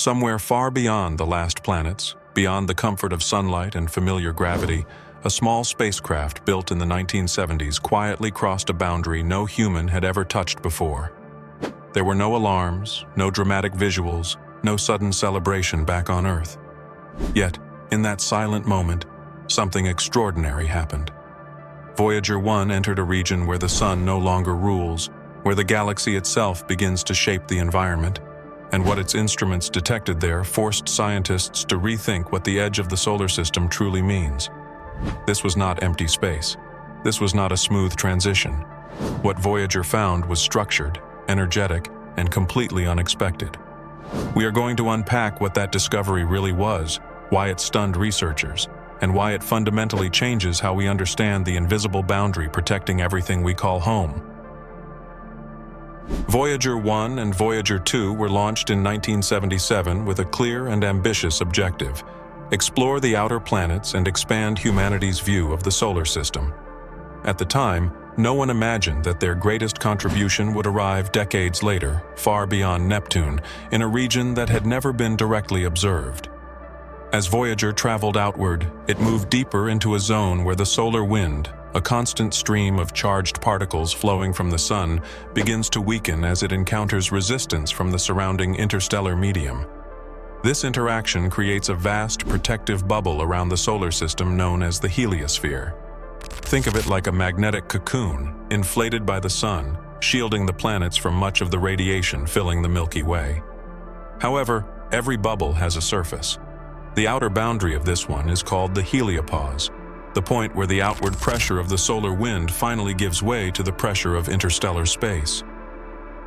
Somewhere far beyond the last planets, beyond the comfort of sunlight and familiar gravity, a small spacecraft built in the 1970s quietly crossed a boundary no human had ever touched before. There were no alarms, no dramatic visuals, no sudden celebration back on Earth. Yet, in that silent moment, something extraordinary happened. Voyager 1 entered a region where the sun no longer rules, where the galaxy itself begins to shape the environment, and what its instruments detected there forced scientists to rethink what the edge of the solar system truly means. This was not empty space. This was not a smooth transition. What Voyager found was structured, energetic, and completely unexpected. We are going to unpack what that discovery really was, why it stunned researchers, and why it fundamentally changes how we understand the invisible boundary protecting everything we call home. Voyager 1 and Voyager 2 were launched in 1977 with a clear and ambitious objective: explore the outer planets and expand humanity's view of the solar system. At the time, no one imagined that their greatest contribution would arrive decades later, far beyond Neptune, in a region that had never been directly observed. As Voyager traveled outward, it moved deeper into a zone where the solar wind, a constant stream of charged particles flowing from the sun, begins to weaken as it encounters resistance from the surrounding interstellar medium. This interaction creates a vast protective bubble around the solar system known as the heliosphere. Think of it like a magnetic cocoon, inflated by the sun, shielding the planets from much of the radiation filling the Milky Way. However, every bubble has a surface. The outer boundary of this one is called the heliopause, the point where the outward pressure of the solar wind finally gives way to the pressure of interstellar space.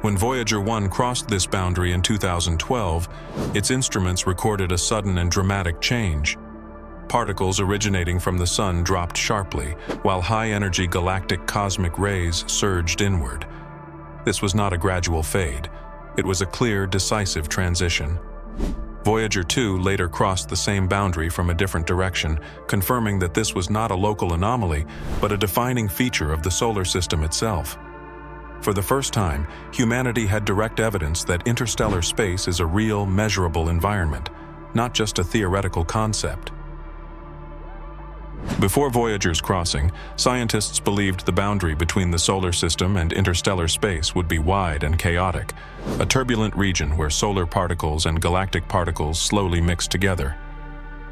When Voyager 1 crossed this boundary in 2012, its instruments recorded a sudden and dramatic change. Particles originating from the sun dropped sharply, while high-energy galactic cosmic rays surged inward. This was not a gradual fade. It was a clear, decisive transition. Voyager 2 later crossed the same boundary from a different direction, confirming that this was not a local anomaly, but a defining feature of the solar system itself. For the first time, humanity had direct evidence that interstellar space is a real, measurable environment, not just a theoretical concept. Before Voyager's crossing, scientists believed the boundary between the solar system and interstellar space would be wide and chaotic, a turbulent region where solar particles and galactic particles slowly mixed together.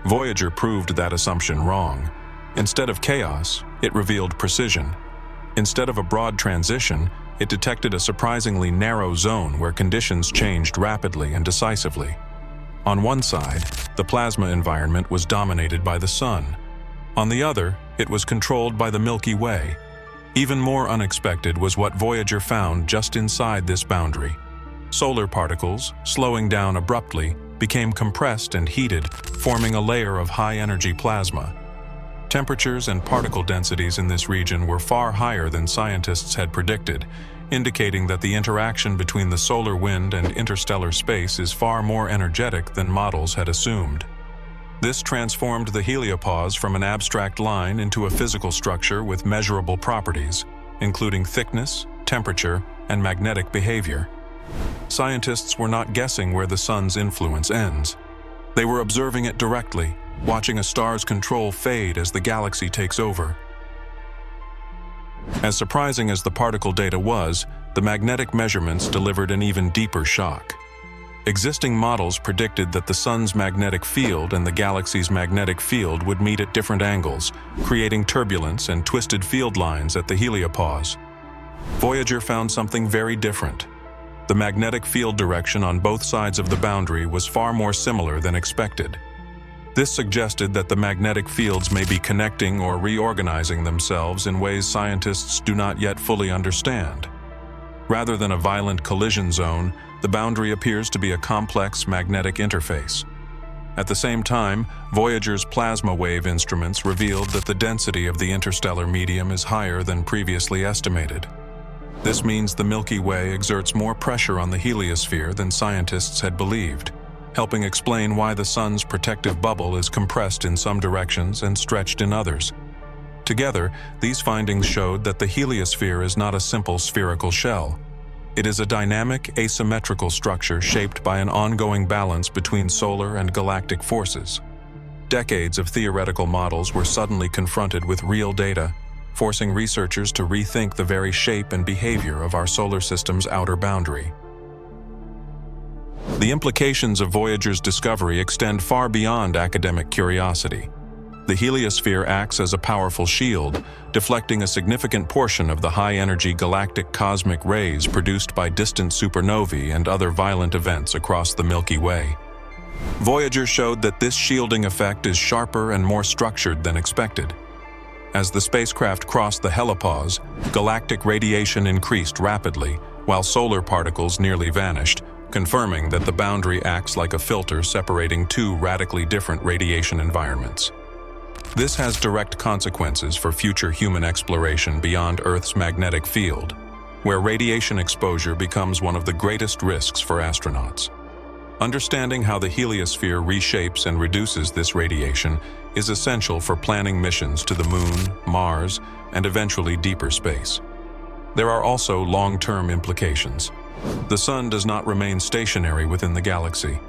Voyager proved that assumption wrong. Instead of chaos, it revealed precision. Instead of a broad transition, it detected a surprisingly narrow zone where conditions changed rapidly and decisively. On one side, the plasma environment was dominated by the sun. On the other, it was controlled by the Milky Way. Even more unexpected was what Voyager found just inside this boundary. Solar particles, slowing down abruptly, became compressed and heated, forming a layer of high-energy plasma. Temperatures and particle densities in this region were far higher than scientists had predicted, indicating that the interaction between the solar wind and interstellar space is far more energetic than models had assumed. This transformed the heliopause from an abstract line into a physical structure with measurable properties, including thickness, temperature, and magnetic behavior. Scientists were not guessing where the sun's influence ends. They were observing it directly, watching a star's control fade as the galaxy takes over. As surprising as the particle data was, the magnetic measurements delivered an even deeper shock. Existing models predicted that the sun's magnetic field and the galaxy's magnetic field would meet at different angles, creating turbulence and twisted field lines at the heliopause. Voyager found something very different. The magnetic field direction on both sides of the boundary was far more similar than expected. This suggested that the magnetic fields may be connecting or reorganizing themselves in ways scientists do not yet fully understand. Rather than a violent collision zone, the boundary appears to be a complex magnetic interface. At the same time, Voyager's plasma wave instruments revealed that the density of the interstellar medium is higher than previously estimated. This means the Milky Way exerts more pressure on the heliosphere than scientists had believed, helping explain why the sun's protective bubble is compressed in some directions and stretched in others. Together, these findings showed that the heliosphere is not a simple spherical shell. It is a dynamic, asymmetrical structure shaped by an ongoing balance between solar and galactic forces. Decades of theoretical models were suddenly confronted with real data, forcing researchers to rethink the very shape and behavior of our solar system's outer boundary. The implications of Voyager's discovery extend far beyond academic curiosity. The heliosphere acts as a powerful shield, deflecting a significant portion of the high-energy galactic cosmic rays produced by distant supernovae and other violent events across the Milky Way. Voyager showed that this shielding effect is sharper and more structured than expected. As the spacecraft crossed the helipause, galactic radiation increased rapidly, while solar particles nearly vanished, confirming that the boundary acts like a filter separating two radically different radiation environments. This has direct consequences for future human exploration beyond Earth's magnetic field, where radiation exposure becomes one of the greatest risks for astronauts. Understanding how the heliosphere reshapes and reduces this radiation is essential for planning missions to the Moon, Mars, and eventually deeper space. There are also long-term implications. The Sun does not remain stationary within the galaxy.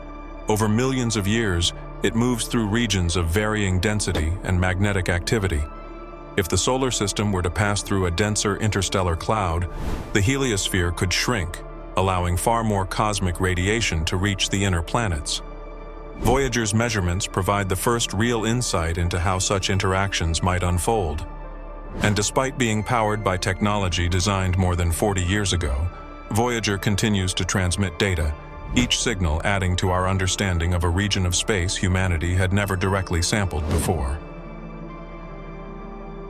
Over millions of years, it moves through regions of varying density and magnetic activity. If the solar system were to pass through a denser interstellar cloud, the heliosphere could shrink, allowing far more cosmic radiation to reach the inner planets. Voyager's measurements provide the first real insight into how such interactions might unfold. And despite being powered by technology designed more than 40 years ago, Voyager continues to transmit data, each signal adding to our understanding of a region of space humanity had never directly sampled before.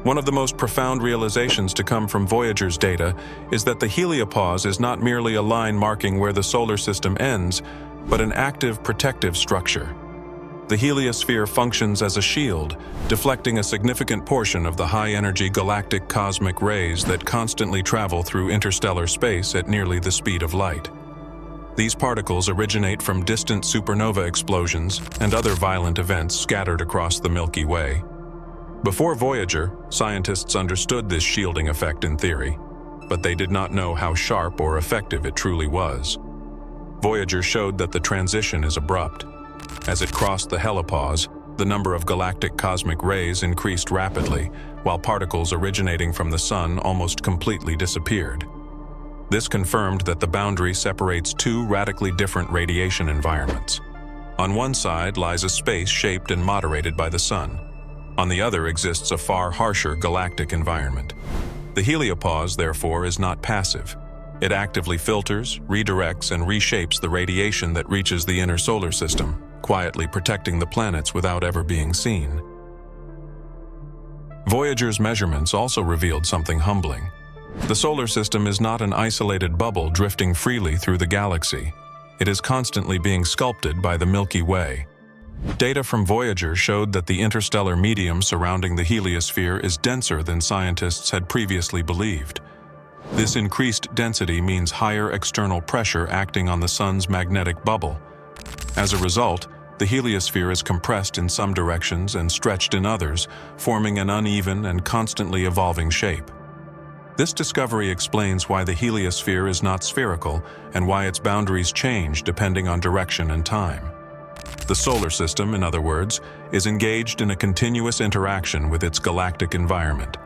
One of the most profound realizations to come from Voyager's data is that the heliopause is not merely a line marking where the solar system ends, but an active protective structure. The heliosphere functions as a shield, deflecting a significant portion of the high-energy galactic cosmic rays that constantly travel through interstellar space at nearly the speed of light. These particles originate from distant supernova explosions and other violent events scattered across the Milky Way. Before Voyager, scientists understood this shielding effect in theory, but they did not know how sharp or effective it truly was. Voyager showed that the transition is abrupt. As it crossed the helipause, the number of galactic cosmic rays increased rapidly, while particles originating from the Sun almost completely disappeared. This confirmed that the boundary separates two radically different radiation environments. On one side lies a space shaped and moderated by the Sun. On the other exists a far harsher galactic environment. The heliopause, therefore, is not passive. It actively filters, redirects, and reshapes the radiation that reaches the inner solar system, quietly protecting the planets without ever being seen. Voyager's measurements also revealed something humbling. The solar system is not an isolated bubble drifting freely through the galaxy. It is constantly being sculpted by the Milky Way. Data from Voyager showed that the interstellar medium surrounding the heliosphere is denser than scientists had previously believed. This increased density means higher external pressure acting on the Sun's magnetic bubble. As a result, the heliosphere is compressed in some directions and stretched in others, forming an uneven and constantly evolving shape. This discovery explains why the heliosphere is not spherical and why its boundaries change depending on direction and time. The solar system, in other words, is engaged in a continuous interaction with its galactic environment.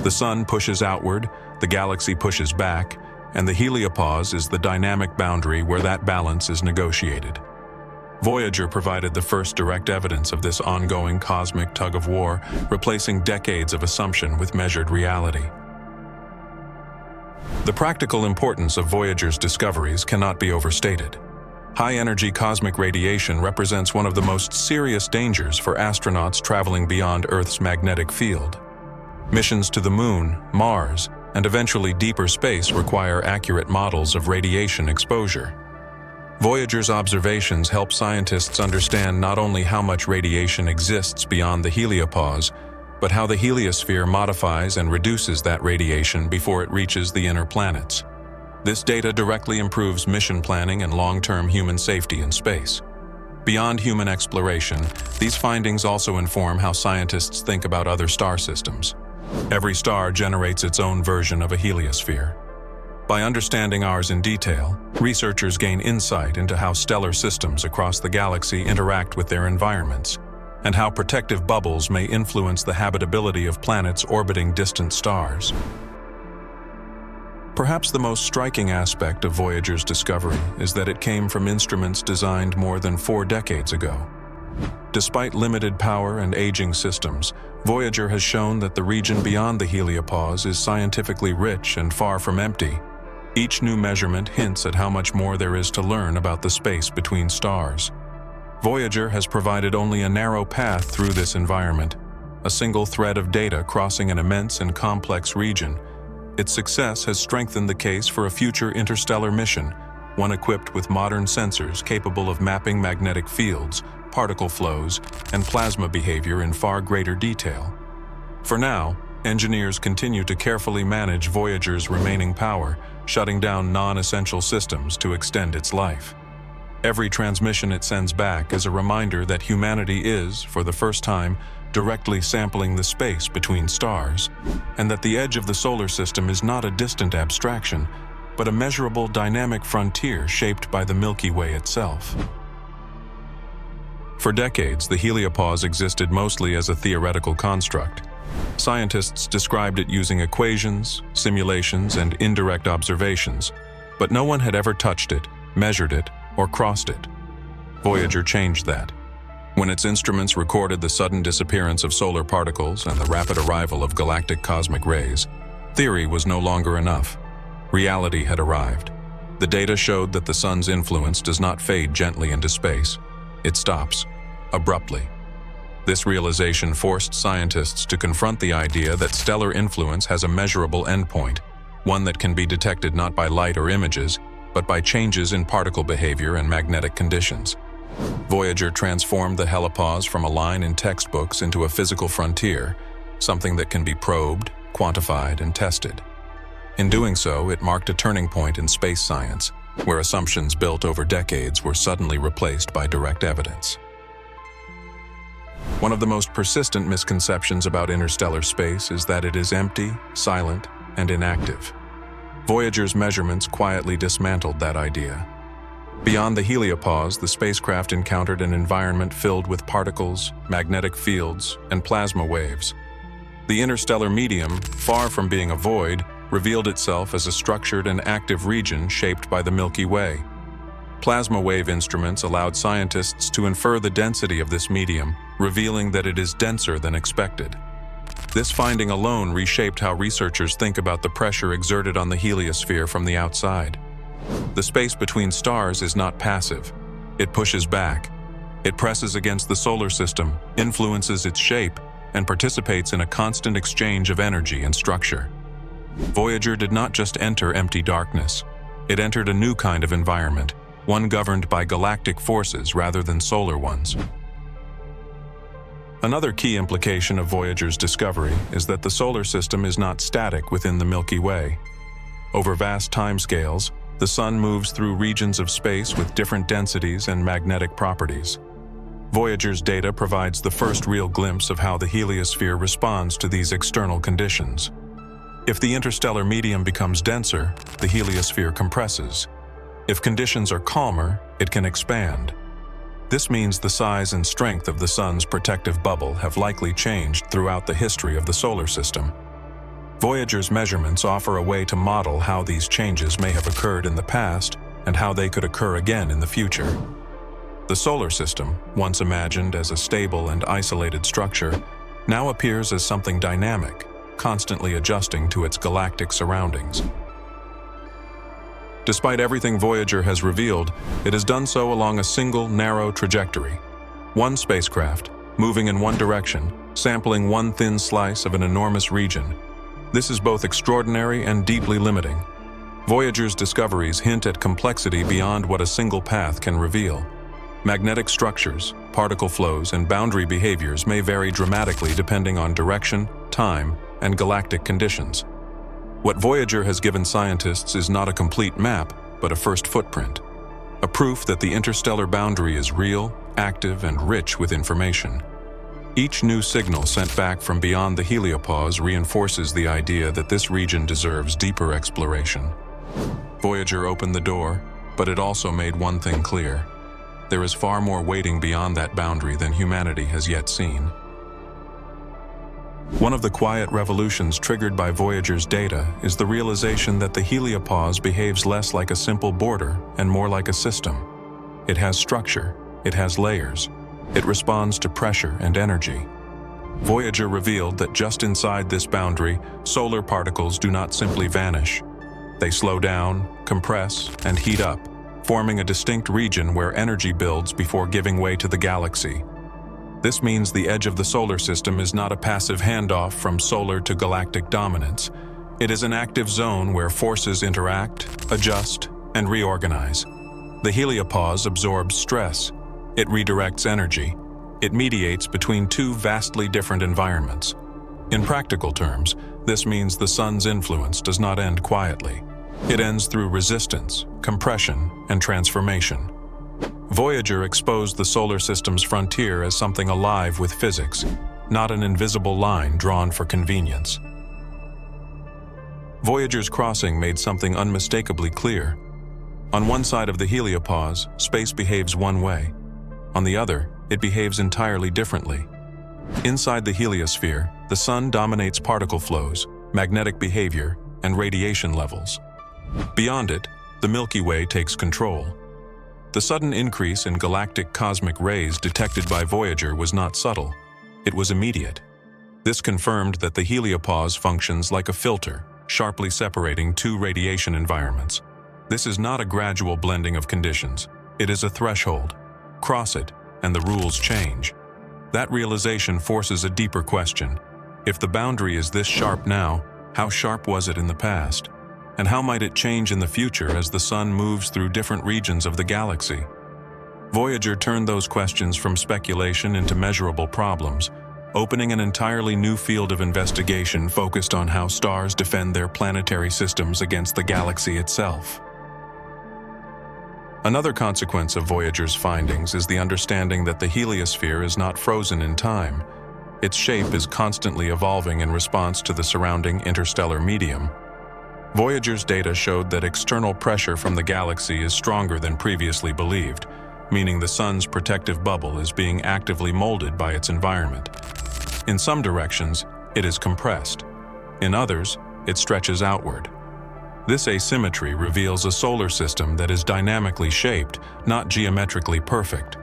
The Sun pushes outward, the galaxy pushes back, and the heliopause is the dynamic boundary where that balance is negotiated. Voyager provided the first direct evidence of this ongoing cosmic tug-of-war, replacing decades of assumption with measured reality. The practical importance of Voyager's discoveries cannot be overstated. High-energy cosmic radiation represents one of the most serious dangers for astronauts traveling beyond Earth's magnetic field. Missions to the Moon, Mars, and eventually deeper space require accurate models of radiation exposure. Voyager's observations help scientists understand not only how much radiation exists beyond the heliopause, but how the heliosphere modifies and reduces that radiation before it reaches the inner planets. This data directly improves mission planning and long-term human safety in space. Beyond human exploration, these findings also inform how scientists think about other star systems. Every star generates its own version of a heliosphere. By understanding ours in detail, researchers gain insight into how stellar systems across the galaxy interact with their environments, and how protective bubbles may influence the habitability of planets orbiting distant stars. Perhaps the most striking aspect of Voyager's discovery is that it came from instruments designed more than 4 decades ago. Despite limited power and aging systems, Voyager has shown that the region beyond the heliopause is scientifically rich and far from empty. Each new measurement hints at how much more there is to learn about the space between stars. Voyager has provided only a narrow path through this environment, a single thread of data crossing an immense and complex region. Its success has strengthened the case for a future interstellar mission, one equipped with modern sensors capable of mapping magnetic fields, particle flows, and plasma behavior in far greater detail. For now, engineers continue to carefully manage Voyager's remaining power, shutting down non-essential systems to extend its life. Every transmission it sends back is a reminder that humanity is, for the first time, directly sampling the space between stars, and that the edge of the solar system is not a distant abstraction, but a measurable dynamic frontier shaped by the Milky Way itself. For decades, the heliopause existed mostly as a theoretical construct. Scientists described it using equations, simulations, and indirect observations, but no one had ever touched it, measured it, or crossed it. Voyager changed that. When its instruments recorded the sudden disappearance of solar particles and the rapid arrival of galactic cosmic rays, theory was no longer enough. Reality had arrived. The data showed that the sun's influence does not fade gently into space. It stops, abruptly. This realization forced scientists to confront the idea that stellar influence has a measurable endpoint, one that can be detected not by light or images, but by changes in particle behavior and magnetic conditions. Voyager transformed the helipause from a line in textbooks into a physical frontier, something that can be probed, quantified, and tested. In doing so, it marked a turning point in space science, where assumptions built over decades were suddenly replaced by direct evidence. One of the most persistent misconceptions about interstellar space is that it is empty, silent, and inactive. Voyager's measurements quietly dismantled that idea. Beyond the heliopause, the spacecraft encountered an environment filled with particles, magnetic fields, and plasma waves. The interstellar medium, far from being a void, revealed itself as a structured and active region shaped by the Milky Way. Plasma wave instruments allowed scientists to infer the density of this medium, revealing that it is denser than expected. This finding alone reshaped how researchers think about the pressure exerted on the heliosphere from the outside. The space between stars is not passive. It pushes back. It presses against the solar system, influences its shape, and participates in a constant exchange of energy and structure. Voyager did not just enter empty darkness. It entered a new kind of environment, one governed by galactic forces rather than solar ones. Another key implication of Voyager's discovery is that the solar system is not static within the Milky Way. Over vast timescales, the Sun moves through regions of space with different densities and magnetic properties. Voyager's data provides the first real glimpse of how the heliosphere responds to these external conditions. If the interstellar medium becomes denser, the heliosphere compresses. If conditions are calmer, it can expand. This means the size and strength of the Sun's protective bubble have likely changed throughout the history of the solar system. Voyager's measurements offer a way to model how these changes may have occurred in the past and how they could occur again in the future. The solar system, once imagined as a stable and isolated structure, now appears as something dynamic, constantly adjusting to its galactic surroundings. Despite everything Voyager has revealed, it has done so along a single, narrow trajectory. One spacecraft, moving in one direction, sampling one thin slice of an enormous region. This is both extraordinary and deeply limiting. Voyager's discoveries hint at complexity beyond what a single path can reveal. Magnetic structures, particle flows, and boundary behaviors may vary dramatically depending on direction, time, and galactic conditions. What Voyager has given scientists is not a complete map, but a first footprint, a proof that the interstellar boundary is real, active, and rich with information. Each new signal sent back from beyond the heliopause reinforces the idea that this region deserves deeper exploration. Voyager opened the door, but it also made one thing clear. There is far more waiting beyond that boundary than humanity has yet seen. One of the quiet revolutions triggered by Voyager's data is the realization that the heliopause behaves less like a simple border and more like a system. It has structure, it has layers, it responds to pressure and energy. Voyager revealed that just inside this boundary, solar particles do not simply vanish. They slow down, compress, and heat up, forming a distinct region where energy builds before giving way to the galaxy. This means the edge of the solar system is not a passive handoff from solar to galactic dominance. It is an active zone where forces interact, adjust, and reorganize. The heliopause absorbs stress. It redirects energy. It mediates between two vastly different environments. In practical terms, this means the sun's influence does not end quietly. It ends through resistance, compression, and transformation. Voyager exposed the solar system's frontier as something alive with physics, not an invisible line drawn for convenience. Voyager's crossing made something unmistakably clear. On one side of the heliopause, space behaves one way. On the other, it behaves entirely differently. Inside the heliosphere, the sun dominates particle flows, magnetic behavior, and radiation levels. Beyond it, the Milky Way takes control. The sudden increase in galactic cosmic rays detected by Voyager was not subtle. It was immediate. This confirmed that the heliopause functions like a filter, sharply separating two radiation environments. This is not a gradual blending of conditions. It is a threshold. Cross it, and the rules change. That realization forces a deeper question. If the boundary is this sharp now, how sharp was it in the past? And how might it change in the future as the sun moves through different regions of the galaxy? Voyager turned those questions from speculation into measurable problems, opening an entirely new field of investigation focused on how stars defend their planetary systems against the galaxy itself. Another consequence of Voyager's findings is the understanding that the heliosphere is not frozen in time. Its shape is constantly evolving in response to the surrounding interstellar medium. Voyager's data showed that external pressure from the galaxy is stronger than previously believed, meaning the sun's protective bubble is being actively molded by its environment. In some directions, it is compressed. In others, it stretches outward. This asymmetry reveals a solar system that is dynamically shaped, not geometrically perfect.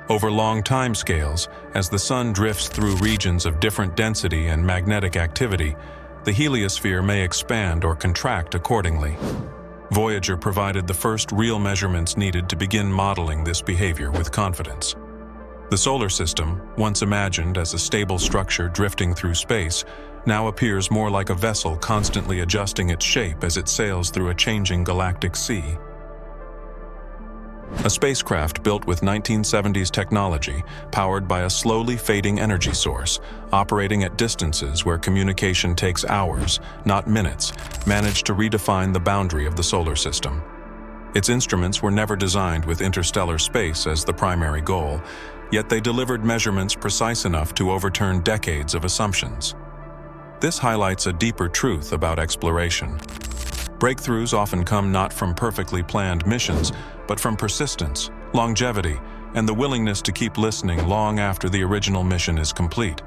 Over long timescales, as the sun drifts through regions of different density and magnetic activity, the heliosphere may expand or contract accordingly. Voyager provided the first real measurements needed to begin modeling this behavior with confidence. The solar system, once imagined as a stable structure drifting through space, now appears more like a vessel constantly adjusting its shape as it sails through a changing galactic sea. A spacecraft built with 1970s technology, powered by a slowly fading energy source, operating at distances where communication takes hours, not minutes, managed to redefine the boundary of the solar system. Its instruments were never designed with interstellar space as the primary goal, yet they delivered measurements precise enough to overturn decades of assumptions. This highlights a deeper truth about exploration. Breakthroughs often come not from perfectly planned missions, but from persistence, longevity, and the willingness to keep listening long after the original mission is complete.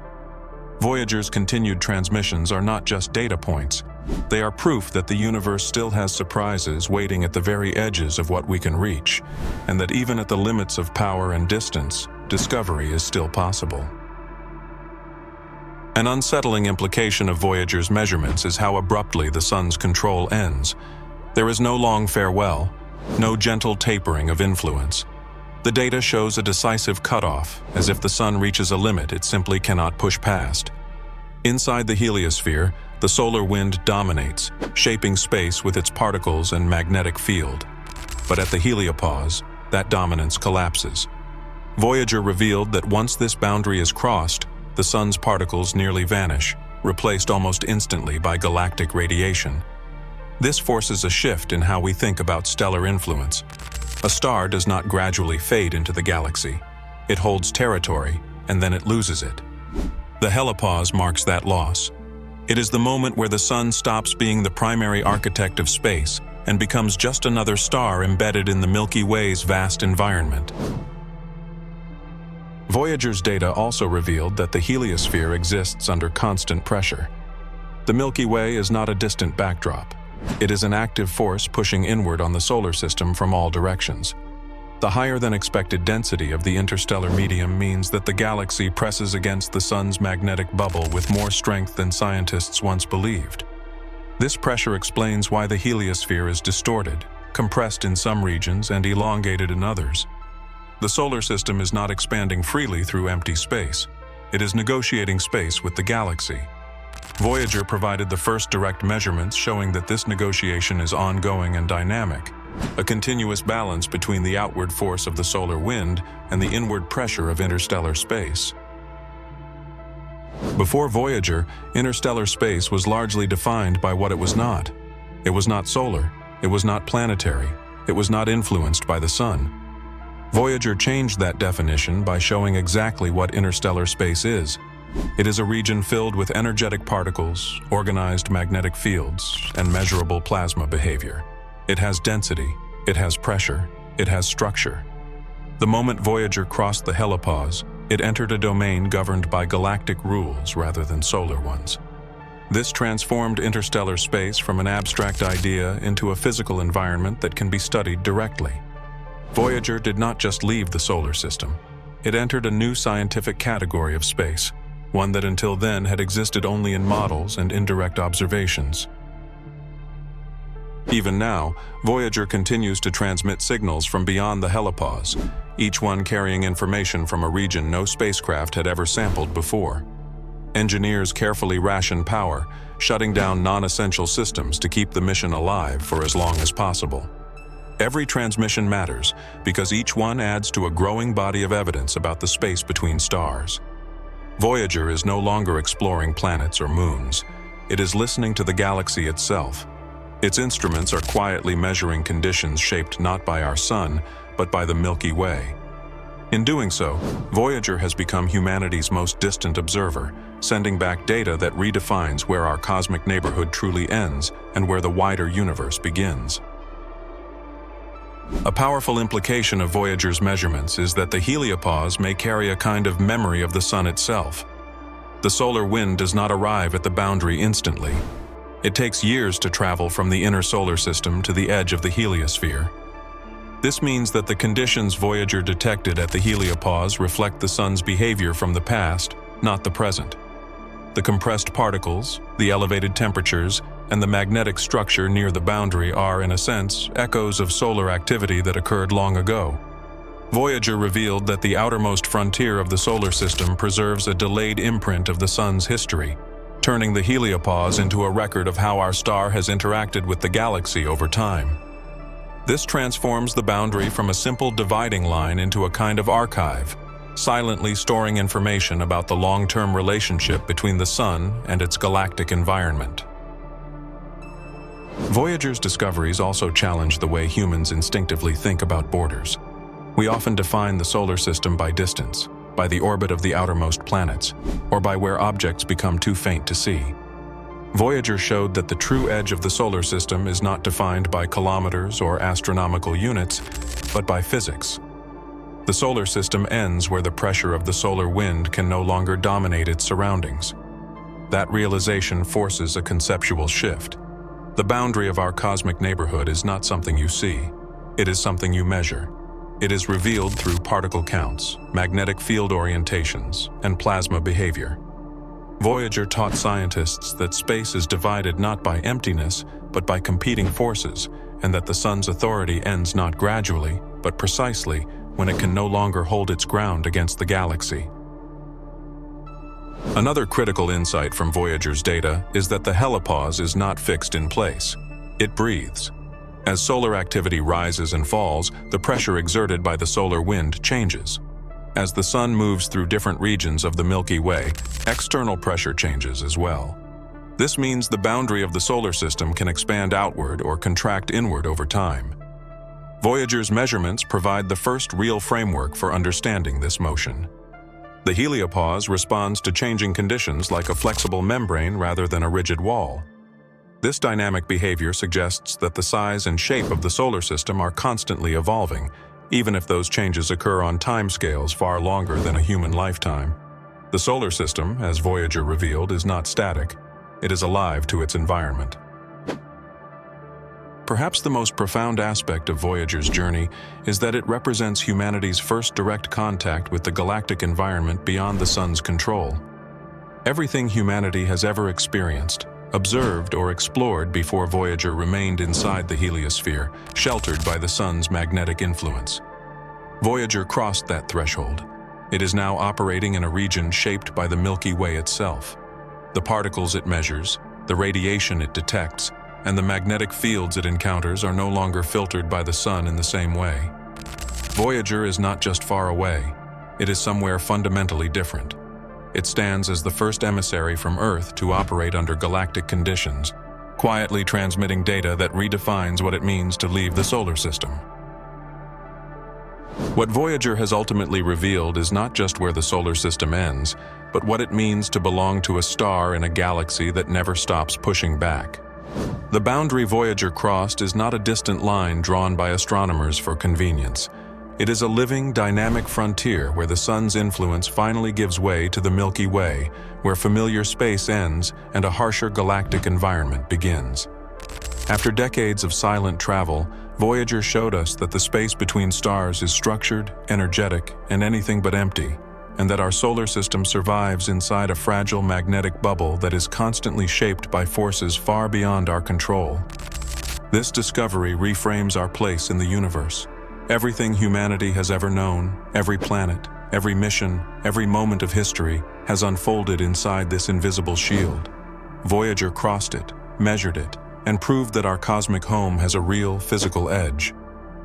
Voyager's continued transmissions are not just data points. They are proof that the universe still has surprises waiting at the very edges of what we can reach, and that even at the limits of power and distance, discovery is still possible. An unsettling implication of Voyager's measurements is how abruptly the sun's control ends. There is no long farewell, no gentle tapering of influence. The data shows a decisive cutoff, as if the sun reaches a limit it simply cannot push past. Inside the heliosphere, the solar wind dominates, shaping space with its particles and magnetic field. But at the heliopause, that dominance collapses. Voyager revealed that once this boundary is crossed, the sun's particles nearly vanish, replaced almost instantly by galactic radiation. This forces a shift in how we think about stellar influence. A star does not gradually fade into the galaxy. It holds territory, and then it loses it. The helipause marks that loss. It is the moment where the sun stops being the primary architect of space and becomes just another star embedded in the Milky Way's vast environment. Voyager's data also revealed that the heliosphere exists under constant pressure. The Milky Way is not a distant backdrop. It is an active force pushing inward on the solar system from all directions. The higher-than-expected density of the interstellar medium means that the galaxy presses against the sun's magnetic bubble with more strength than scientists once believed. This pressure explains why the heliosphere is distorted, compressed in some regions and elongated in others. The solar system is not expanding freely through empty space. It is negotiating space with the galaxy. Voyager provided the first direct measurements showing that this negotiation is ongoing and dynamic, a continuous balance between the outward force of the solar wind and the inward pressure of interstellar space. Before Voyager, interstellar space was largely defined by what it was not. It was not solar, it was not planetary, it was not influenced by the sun. Voyager changed that definition by showing exactly what interstellar space is. It is a region filled with energetic particles, organized magnetic fields, and measurable plasma behavior. It has density, it has pressure, it has structure. The moment Voyager crossed the helipause, it entered a domain governed by galactic rules rather than solar ones. This transformed interstellar space from an abstract idea into a physical environment that can be studied directly. Voyager did not just leave the solar system. It entered a new scientific category of space, one that until then had existed only in models and indirect observations. Even now, Voyager continues to transmit signals from beyond the helipause, each one carrying information from a region no spacecraft had ever sampled before. Engineers carefully ration power, shutting down non-essential systems to keep the mission alive for as long as possible. Every transmission matters because each one adds to a growing body of evidence about the space between stars. Voyager is no longer exploring planets or moons. It is listening to the galaxy itself. Its instruments are quietly measuring conditions shaped not by our sun, but by the Milky Way. In doing so, Voyager has become humanity's most distant observer, sending back data that redefines where our cosmic neighborhood truly ends and where the wider universe begins. A powerful implication of Voyager's measurements is that the heliopause may carry a kind of memory of the sun itself. The solar wind does not arrive at the boundary instantly. It takes years to travel from the inner solar system to the edge of the heliosphere. This means that the conditions Voyager detected at the heliopause reflect the sun's behavior from the past, not the present. The compressed particles, the elevated temperatures, and the magnetic structure near the boundary are, in a sense, echoes of solar activity that occurred long ago. Voyager revealed that the outermost frontier of the solar system preserves a delayed imprint of the sun's history, turning the heliopause into a record of how our star has interacted with the galaxy over time. This transforms the boundary from a simple dividing line into a kind of archive, silently storing information about the long-term relationship between the sun and its galactic environment. Voyager's discoveries also challenge the way humans instinctively think about borders. We often define the solar system by distance, by the orbit of the outermost planets, or by where objects become too faint to see. Voyager showed that the true edge of the solar system is not defined by kilometers or astronomical units, but by physics. The solar system ends where the pressure of the solar wind can no longer dominate its surroundings. That realization forces a conceptual shift. The boundary of our cosmic neighborhood is not something you see. It is something you measure. It is revealed through particle counts, magnetic field orientations, and plasma behavior. Voyager taught scientists that space is divided not by emptiness, but by competing forces, and that the sun's authority ends not gradually, but precisely when it can no longer hold its ground against the galaxy. Another critical insight from Voyager's data is that the helipause is not fixed in place. It breathes. As solar activity rises and falls, the pressure exerted by the solar wind changes. As the sun moves through different regions of the Milky Way, external pressure changes as well. This means the boundary of the solar system can expand outward or contract inward over time. Voyager's measurements provide the first real framework for understanding this motion. The heliopause responds to changing conditions like a flexible membrane rather than a rigid wall. This dynamic behavior suggests that the size and shape of the solar system are constantly evolving, even if those changes occur on timescales far longer than a human lifetime. The solar system, as Voyager revealed, is not static. It is alive to its environment. Perhaps the most profound aspect of Voyager's journey is that it represents humanity's first direct contact with the galactic environment beyond the sun's control. Everything humanity has ever experienced, observed, or explored before Voyager remained inside the heliosphere, sheltered by the sun's magnetic influence. Voyager crossed that threshold. It is now operating in a region shaped by the Milky Way itself. The particles it measures, the radiation it detects, and the magnetic fields it encounters are no longer filtered by the sun in the same way. Voyager is not just far away, it is somewhere fundamentally different. It stands as the first emissary from Earth to operate under galactic conditions, quietly transmitting data that redefines what it means to leave the solar system. What Voyager has ultimately revealed is not just where the solar system ends, but what it means to belong to a star in a galaxy that never stops pushing back. The boundary Voyager crossed is not a distant line drawn by astronomers for convenience. It is a living, dynamic frontier where the sun's influence finally gives way to the Milky Way, where familiar space ends and a harsher galactic environment begins. After decades of silent travel, Voyager showed us that the space between stars is structured, energetic, and anything but empty, and that our solar system survives inside a fragile magnetic bubble that is constantly shaped by forces far beyond our control. This discovery reframes our place in the universe. Everything humanity has ever known, every planet, every mission, every moment of history, has unfolded inside this invisible shield. Voyager crossed it, measured it, and proved that our cosmic home has a real physical edge.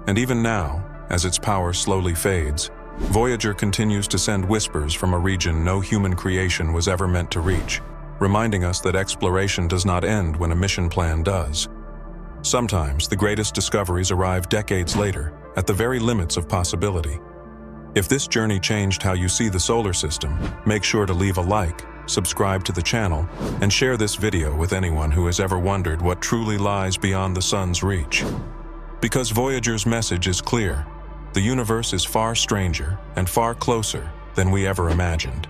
And even now, as its power slowly fades, Voyager continues to send whispers from a region no human creation was ever meant to reach, reminding us that exploration does not end when a mission plan does. Sometimes the greatest discoveries arrive decades later, at the very limits of possibility. If this journey changed how you see the solar system, make sure to leave a like, subscribe to the channel, and share this video with anyone who has ever wondered what truly lies beyond the sun's reach. Because Voyager's message is clear: the universe is far stranger and far closer than we ever imagined.